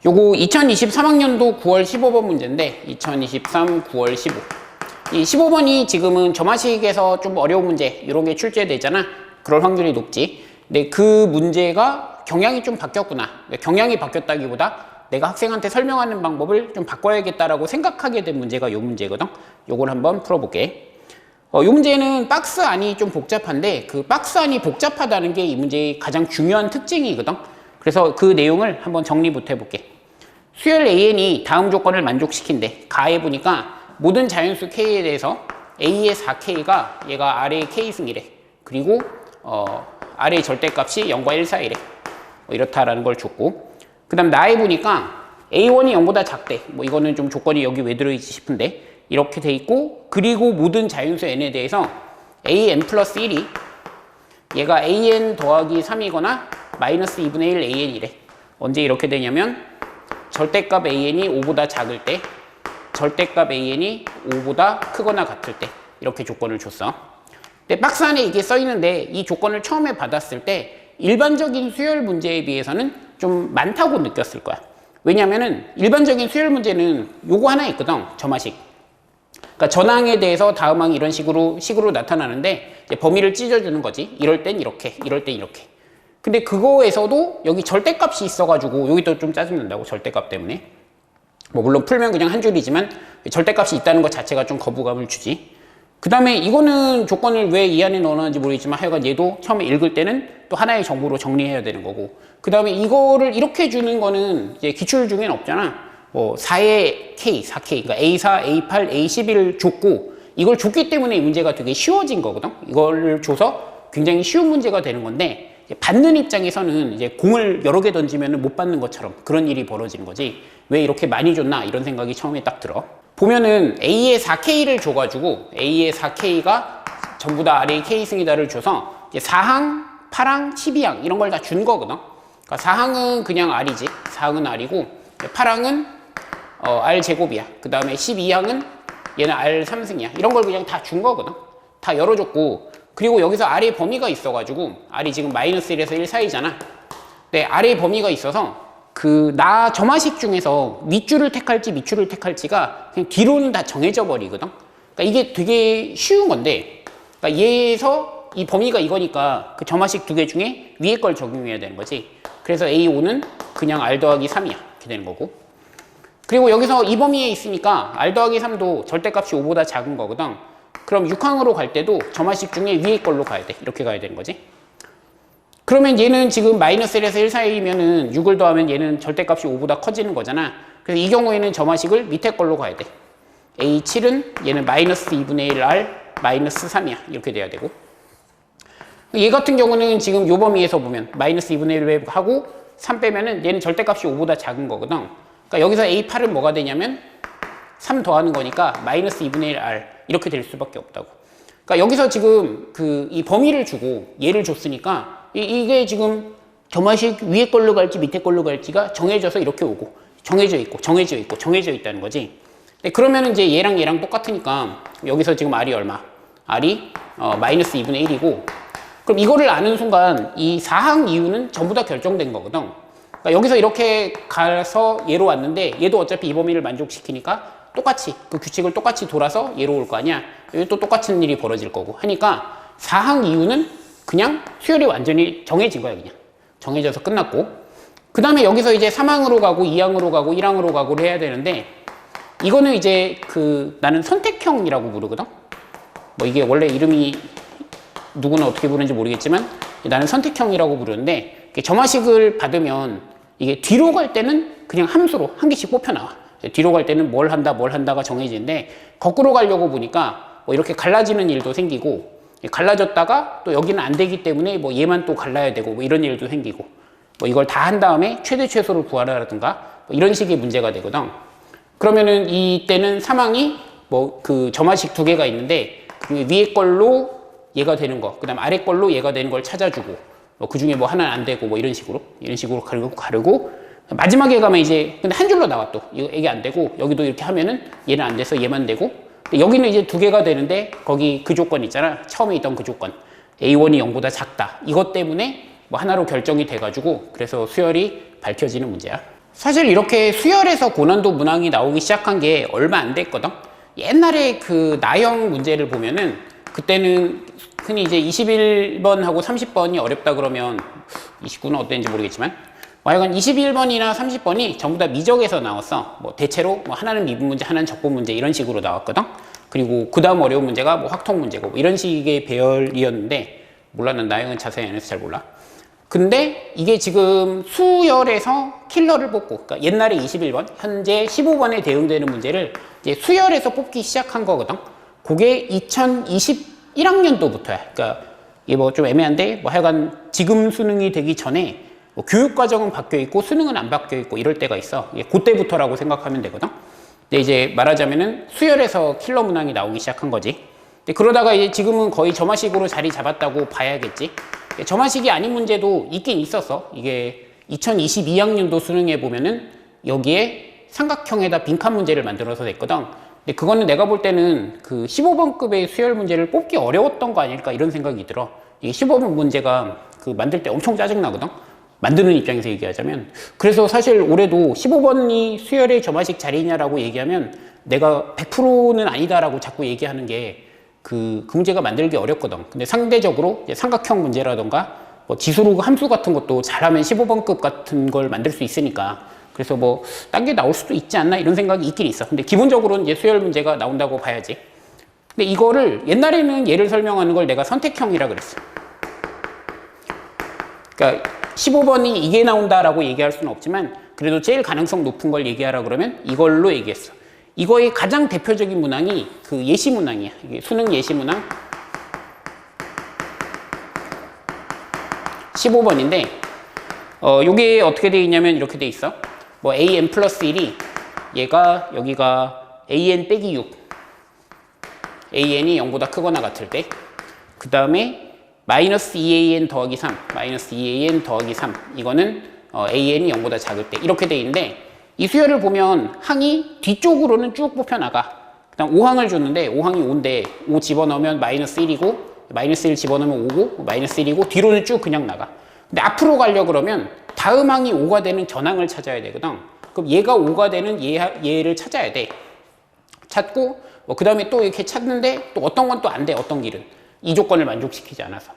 요거 2023학년도 9월 15번 문제인데 2023 9월 15. 이 15번이 지금은 저마식에서 좀 어려운 문제 이런 게 출제되잖아. 그럴 확률이 높지. 근데 그 문제가 경향이 좀 바뀌었구나. 경향이 바뀌었다기보다 내가 학생한테 설명하는 방법을 좀 바꿔야겠다라고 생각하게 된 문제가 요 문제거든. 요걸 한번 풀어볼게. 요 문제는 박스 안이 좀 복잡한데 그 박스 안이 복잡하다는 게 이 문제의 가장 중요한 특징이거든. 그래서 그 내용을 한번 정리부터 해볼게. 수열 AN이 다음 조건을 만족시킨대. 가해보니까 모든 자연수 K에 대해서 A의 4K가 얘가 R의 K승이래. 그리고 R의 절대값이 0과 1 사이래. 이렇다라는 걸 줬고, 그 다음 나해 보니까 A1이 0보다 작대. 이거는 좀 조건이 여기 왜 들어있지 싶은데 이렇게 돼 있고, 그리고 모든 자연수 N에 대해서 AN 플러스 1이 얘가 AN 더하기 3이거나 마이너스 2분의 1 AN이래. 언제 이렇게 되냐면 절대값 AN이 5보다 작을 때, 절대값 AN이 5보다 크거나 같을 때 이렇게 조건을 줬어. 근데 박스 안에 이게 써 있는데 이 조건을 처음에 받았을 때 일반적인 수열 문제에 비해서는 좀 많다고 느꼈을 거야. 왜냐면은 일반적인 수열 문제는 요거 하나 있거든. 저마식. 그러니까 전항에 대해서 다음 항이 이런 식으로 나타나는데 이제 범위를 찢어주는 거지. 이럴 땐 이렇게, 이럴 땐 이렇게. 근데 그거에서도 여기 절대값이 있어가지고 여기도 좀 짜증난다고, 절대값 때문에. 물론 풀면 그냥 한 줄이지만 절대값이 있다는 것 자체가 좀 거부감을 주지. 그 다음에 이거는 조건을 왜 이 안에 넣어놨는지 모르겠지만 하여간 얘도 처음에 읽을 때는 또 하나의 정보로 정리해야 되는 거고, 그 다음에 이거를 이렇게 주는 거는 이제 기출 중에는 없잖아. 4의 K, 4K, 그러니까 A4, A8, A11을 줬고 이걸 줬기 때문에 이 문제가 되게 쉬워진 거거든. 이걸 줘서 굉장히 쉬운 문제가 되는 건데, 받는 입장에서는 이제 공을 여러 개 던지면 못 받는 것처럼 그런 일이 벌어지는 거지. 왜 이렇게 많이 줬나 이런 생각이 처음에 딱 들어. 보면은 A의 4K를 줘가지고 A의 4K가 전부 다 R의 K승이다를 줘서 이제 4항, 8항, 12항 이런 걸 다 준 거거든. 그러니까 4항은 그냥 R이지. 4항은 R이고 8항은 R 제곱이야. 그 다음에 12항은 얘는 R 3승이야. 이런 걸 그냥 다 준 거거든. 다 열어줬고, 그리고 여기서 R의 범위가 있어가지고 R이 지금 마이너스 1에서 1 사이잖아. 근데 R의 범위가 있어서 나 저마식 중에서 윗줄을 택할지 밑줄을 택할지가 그냥 뒤로는 다 정해져 버리거든. 그러니까 이게 되게 쉬운 건데, 그러니까 얘에서 이 범위가 이거니까 그 저마식 두 개 중에 위에 걸 적용해야 되는 거지. 그래서 A5는 그냥 R 더하기 3이야. 이렇게 되는 거고. 그리고 여기서 이 범위에 있으니까 R 더하기 3도 절대값이 5보다 작은 거거든. 그럼 6항으로 갈 때도 저마식 중에 위에 걸로 가야 돼. 이렇게 가야 되는 거지. 그러면 얘는 지금 마이너스 1에서 1 사이면은 6을 더하면 얘는 절대값이 5보다 커지는 거잖아. 그래서 이 경우에는 저마식을 밑에 걸로 가야 돼. A7은 얘는 마이너스 2분의 1 R 마이너스 3이야. 이렇게 돼야 되고. 얘 같은 경우는 지금 요 범위에서 보면 마이너스 2분의 1 하고 3 빼면은 얘는 절대값이 5보다 작은 거거든. 그러니까 여기서 A8은 뭐가 되냐면 3 더하는 거니까 마이너스 2분의 1 R 이렇게 될 수밖에 없다고. 그러니까 여기서 지금 이 범위를 주고 얘를 줬으니까 이게 지금 저마식 위에 걸로 갈지 밑에 걸로 갈지가 정해져서 이렇게 오고, 정해져 있고 정해져 있고 정해져 있다는 거지. 근데 그러면 이제 얘랑 똑같으니까 여기서 지금 R이 얼마? R이 마이너스 2분의 1이고, 그럼 이거를 아는 순간 이 4항 이유는 전부 다 결정된 거거든. 그러니까 여기서 이렇게 가서 얘로 왔는데 얘도 어차피 이 범위를 만족시키니까 똑같이 그 규칙을 똑같이 돌아서 얘로 올 거 아니야. 여기 또 똑같은 일이 벌어질 거고 하니까 4항 이유는 그냥 수열이 완전히 정해진 거야. 그냥 정해져서 끝났고, 그 다음에 여기서 이제 3항으로 가고 2항으로 가고 1항으로 가고를 해야 되는데, 이거는 이제 나는 선택형이라고 부르거든. 이게 원래 이름이 누구나 어떻게 부르는지 모르겠지만 나는 선택형이라고 부르는데, 저마식을 받으면 이게 뒤로 갈 때는 그냥 함수로 한 개씩 뽑혀 나와. 뒤로 갈 때는 뭘 한다가 정해지는데, 거꾸로 가려고 보니까 이렇게 갈라지는 일도 생기고, 갈라졌다가 또 여기는 안 되기 때문에 얘만 또 갈라야 되고 이런 일도 생기고, 이걸 다 한 다음에 최대 최소를 구하라든가 이런 식의 문제가 되거든. 그러면은 이때는 3항이 저마식 두 개가 있는데 위에 걸로 얘가 되는 거, 그 다음 아래 걸로 얘가 되는 걸 찾아주고, 그 중에 하나는 안 되고 이런 식으로 가르고 마지막에 가면 이제 근데 한 줄로 나와. 또 이게 안 되고 여기도 이렇게 하면은 얘는 안 돼서 얘만 되고, 여기는 이제 두 개가 되는데 거기 그 조건 있잖아. 처음에 있던 그 조건 A1이 0보다 작다. 이것 때문에 하나로 결정이 돼가지고 그래서 수열이 밝혀지는 문제야. 사실 이렇게 수열에서 고난도 문항이 나오기 시작한 게 얼마 안 됐거든. 옛날에 그 나형 문제를 보면은 그때는 흔히 이제 21번하고 30번이 어렵다 그러면 29는 어땠는지 모르겠지만 하여간 21번이나 30번이 전부 다 미적에서 나왔어. 뭐 대체로 뭐 하나는 미분 문제, 하나는 적분 문제 이런 식으로 나왔거든. 그리고 그 다음 어려운 문제가 뭐 확통 문제고 뭐 이런 식의 배열이었는데 몰라, 난 나형은 자세히 안 해서 잘 몰라. 근데 이게 지금 수열에서 킬러를 뽑고, 그러니까 옛날에 21번, 현재 15번에 대응되는 문제를 이제 수열에서 뽑기 시작한 거거든. 그게 2021학년도부터야. 그러니까 이게 뭐 좀 애매한데, 뭐 하여간 지금 수능이 되기 전에 뭐 교육과정은 바뀌어 있고 수능은 안 바뀌어 있고 이럴 때가 있어. 그때부터라고 생각하면 되거든. 근데 이제 말하자면은 수열에서 킬러 문항이 나오기 시작한 거지. 근데 그러다가 이제 지금은 거의 점화식으로 자리 잡았다고 봐야겠지. 점화식이 아닌 문제도 있긴 있었어. 이게 2022학년도 수능에 보면은 여기에 삼각형에다 빈칸 문제를 만들어서 냈거든. 근데 그거는 내가 볼 때는 그 15번급의 수열 문제를 뽑기 어려웠던 거 아닐까 이런 생각이 들어. 이게 15번 문제가 그 만들 때 엄청 짜증나거든. 만드는 입장에서 얘기하자면. 그래서 사실 올해도 15번이 수열의 점화식 자리냐라고 얘기하면 내가 100%는 아니다라고 자꾸 얘기하는 게 그 문제가 만들기 어렵거든. 근데 상대적으로 삼각형 문제라던가 뭐 지수로그 함수 같은 것도 잘하면 15번급 같은 걸 만들 수 있으니까. 그래서 뭐 딴 게 나올 수도 있지 않나 이런 생각이 있긴 있어. 근데 기본적으로는 이제 수열 문제가 나온다고 봐야지. 근데 이거를 옛날에는 얘를 설명하는 걸 내가 선택형이라 그랬어. 그러니까 15번이 이게 나온다라고 얘기할 수는 없지만 그래도 제일 가능성 높은 걸 얘기하라 그러면 이걸로 얘기했어. 이거의 가장 대표적인 문항이 그 예시 문항이야. 이게 수능 예시 문항 15번인데 요게 어떻게 돼 있냐면 이렇게 돼 있어. 뭐 an 플러스 1이 얘가 여기가 an 빼기 6 an이 0보다 크거나 같을 때 그 다음에 마이너스 2an 더하기 3 마이너스 2an 더하기 3 이거는 an이 0보다 작을 때 이렇게 돼 있는데 이 수열을 보면 항이 뒤쪽으로는 쭉 뽑혀나가. 그 다음 5항을 줬는데 5항이 5인데 5 집어넣으면 마이너스 1이고 마이너스 1 집어넣으면 5고 마이너스 1이고 뒤로는 쭉 그냥 나가. 근데 앞으로 가려고 그러면 다음 항이 5가 되는 전항을 찾아야 되거든. 그럼 얘가 5가 되는 얘를 찾아야 돼. 찾고 그 다음에 또 이렇게 찾는데 또 어떤 건 또 안 돼. 어떤 길은. 이 조건을 만족시키지 않아서.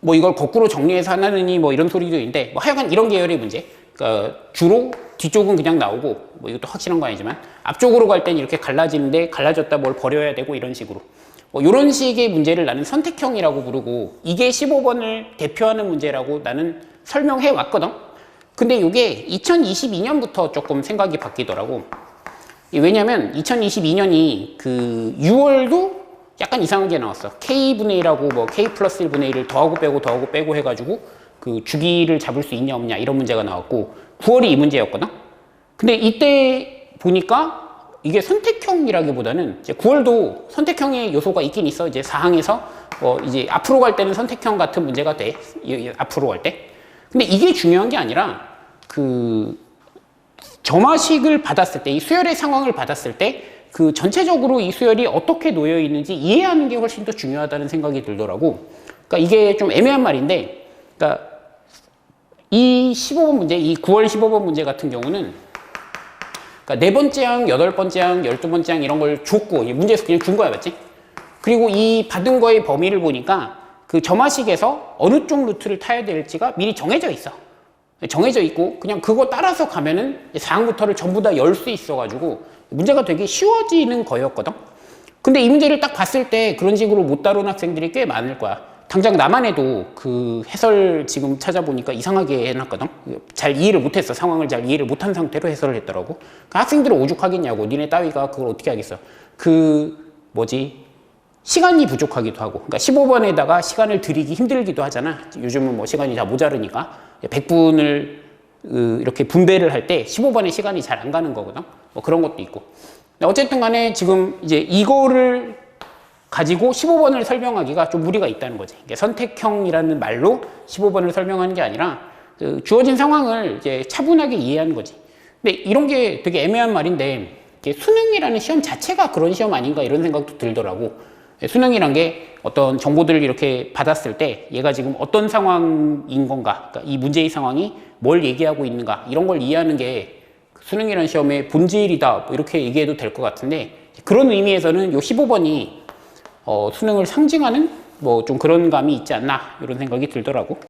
뭐 이걸 거꾸로 정리해서 하느니 뭐 이런 소리도 있는데 뭐 하여간 이런 계열의 문제. 그러니까 주로 뒤쪽은 그냥 나오고 뭐 이것도 확실한 거 아니지만 앞쪽으로 갈 땐 이렇게 갈라지는데 갈라졌다 뭘 버려야 되고 이런 식으로 뭐 이런 식의 문제를 나는 선택형이라고 부르고 이게 15번을 대표하는 문제라고 나는 설명해 왔거든. 근데 이게 2022년부터 조금 생각이 바뀌더라고. 왜냐면 2022년이 그 6월도 약간 이상한 게 나왔어. K분의 1하고 뭐 K 플러스 1분의 1을 더하고 빼고 해가지고 그 주기를 잡을 수 있냐 없냐 이런 문제가 나왔고 9월이 이 문제였거든. 근데 이때 보니까 이게 선택형이라기보다는 이제 9월도 선택형의 요소가 있긴 있어. 이제 사항에서 이제 앞으로 갈 때는 선택형 같은 문제가 돼. 앞으로 갈 때. 근데 이게 중요한 게 아니라 그 점화식을 받았을 때 이 수열의 상황을 받았을 때 그 전체적으로 이 수열이 어떻게 놓여 있는지 이해하는 게 훨씬 더 중요하다는 생각이 들더라고. 그러니까 이게 좀 애매한 말인데, 그러니까 이 15번 문제, 이 9월 15번 문제 같은 경우는 그러니까 4번째 항, 8번째 항, 12번째 항 이런 걸 줬고 문제에서 그냥 준 거야, 맞지? 그리고 이 받은 거의 범위를 보니까 그 점화식에서 어느 쪽 루트를 타야 될지가 미리 정해져 있어. 정해져 있고 그냥 그거 따라서 가면은 사항부터를 전부 다 열 수 있어가지고 문제가 되게 쉬워지는 거였거든. 근데 이 문제를 딱 봤을 때 그런 식으로 못 다룬 학생들이 꽤 많을 거야. 당장 나만 해도 그 해설 지금 찾아보니까 이상하게 해놨거든. 잘 이해를 못했어. 상황을 잘 이해를 못한 상태로 해설을 했더라고. 그 학생들은 오죽하겠냐고. 니네 따위가 그걸 어떻게 하겠어. 시간이 부족하기도 하고. 그러니까 15번에다가 시간을 들이기 힘들기도 하잖아. 요즘은 뭐 시간이 다 모자르니까 100분을 이렇게 분배를 할 때 15번에 시간이 잘 안 가는 거거든. 뭐 그런 것도 있고. 어쨌든 간에 지금 이제 이거를 가지고 15번을 설명하기가 좀 무리가 있다는 거지. 이게 선택형이라는 말로 15번을 설명하는 게 아니라 주어진 상황을 이제 차분하게 이해하는 거지. 근데 이런 게 되게 애매한 말인데 수능이라는 시험 자체가 그런 시험 아닌가 이런 생각도 들더라고. 수능이란 게 어떤 정보들을 이렇게 받았을 때 얘가 지금 어떤 상황인 건가, 그러니까 이 문제의 상황이 뭘 얘기하고 있는가, 이런 걸 이해하는 게 수능이라는 시험의 본질이다, 뭐 이렇게 얘기해도 될 것 같은데, 그런 의미에서는 요 15번이 수능을 상징하는 뭐 좀 그런 감이 있지 않나, 이런 생각이 들더라고.